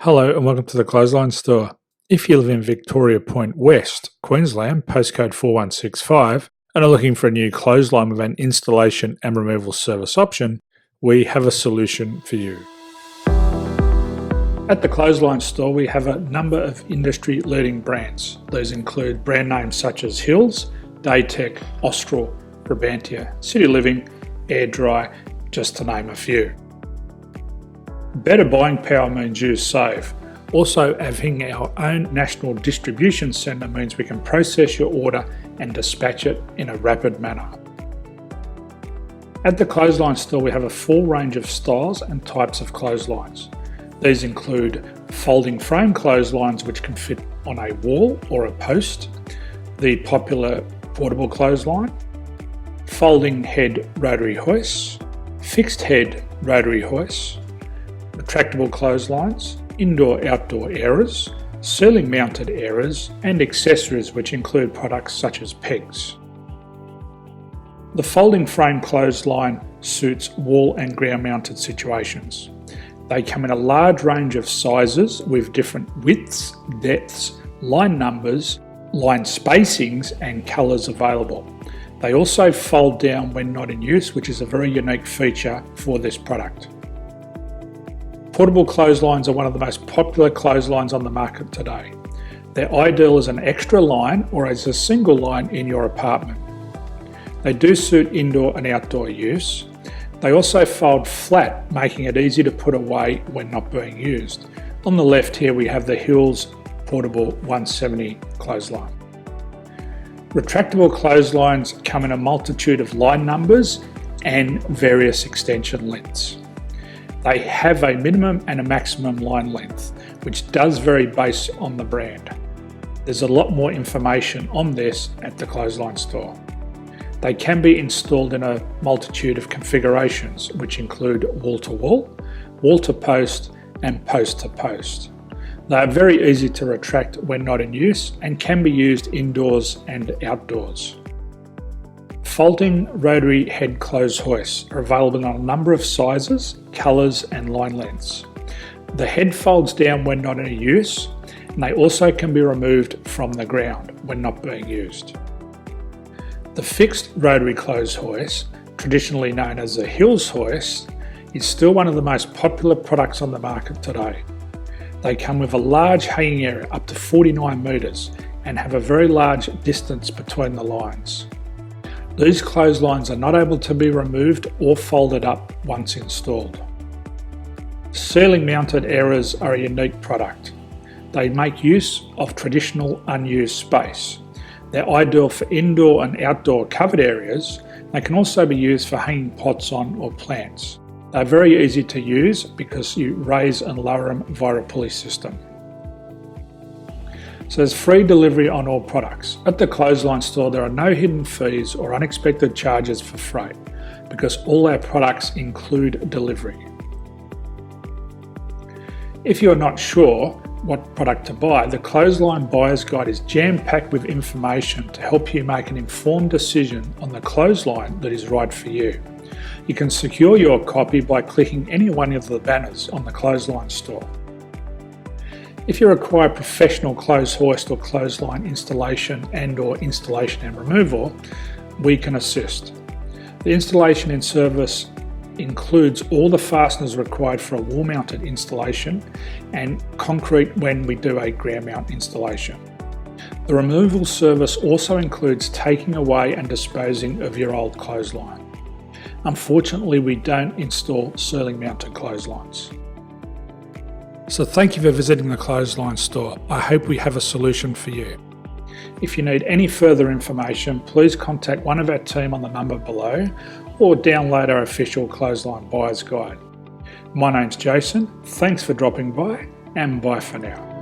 Hello and welcome to the Clothesline Store. If you live in Victoria Point West, Queensland, postcode 4165, and are looking for a new clothesline with an installation and removal service option, we have a solution for you. At the Clothesline Store, we have a number of industry-leading brands. These include brand names such as Hills, Daytech, Austral, Brabantia, City Living, Air Dry, just to name a few. Better buying power means you save. Also, having our own national distribution centre means we can process your order and dispatch it in a rapid manner. At the Clothesline Store, we have a full range of styles and types of clotheslines. These include folding frame clotheslines which can fit on a wall or a post, the popular portable clothesline, folding head rotary hoists, fixed head rotary hoists, retractable clotheslines, indoor-outdoor airers, ceiling-mounted airers, and accessories which include products such as pegs. The folding frame clothesline suits wall and ground-mounted situations. They come in a large range of sizes with different widths, depths, line numbers, line spacings, and colours available. They also fold down when not in use, which is a very unique feature for this product. Portable clotheslines are one of the most popular clotheslines on the market today. They're ideal as an extra line or as a single line in your apartment. They do suit indoor and outdoor use. They also fold flat, making it easy to put away when not being used. On the left here we have the Hills Portable 170 clothesline. Retractable clotheslines come in a multitude of line numbers and various extension lengths. They have a minimum and a maximum line length, which does vary based on the brand. There's a lot more information on this at the Clothesline Store. They can be installed in a multitude of configurations, which include wall-to-wall, wall-to-post, and post-to-post. They are very easy to retract when not in use and can be used indoors and outdoors. Folding rotary head clothes hoists are available in a number of sizes, colours and line lengths. The head folds down when not in use, and they also can be removed from the ground when not being used. The fixed rotary clothes hoist, traditionally known as the Hills hoist, is still one of the most popular products on the market today. They come with a large hanging area up to 49 metres and have a very large distance between the lines. These clotheslines are not able to be removed or folded up once installed. Ceiling mounted airers are a unique product. They make use of traditional unused space. They're ideal for indoor and outdoor covered areas. They can also be used for hanging pots on or plants. They're very easy to use because you raise and lower them via a pulley system. So there's free delivery on all products. At the Clothesline Store, there are no hidden fees or unexpected charges for freight because all our products include delivery. If you're not sure what product to buy, the Clothesline Buyer's Guide is jam-packed with information to help you make an informed decision on the clothesline that is right for you. You can secure your copy by clicking any one of the banners on the Clothesline Store. If you require professional clothes hoist or clothesline installation and/or installation and removal, we can assist. The installation and service includes all the fasteners required for a wall-mounted installation and concrete when we do a ground mount installation. The removal service also includes taking away and disposing of your old clothesline. Unfortunately, we don't install ceiling-mounted clotheslines. So thank you for visiting the Clothesline Store. I hope we have a solution for you. If you need any further information, please contact one of our team on the number below or download our official Clothesline Buyer's Guide. My name's Jason, thanks for dropping by and bye for now.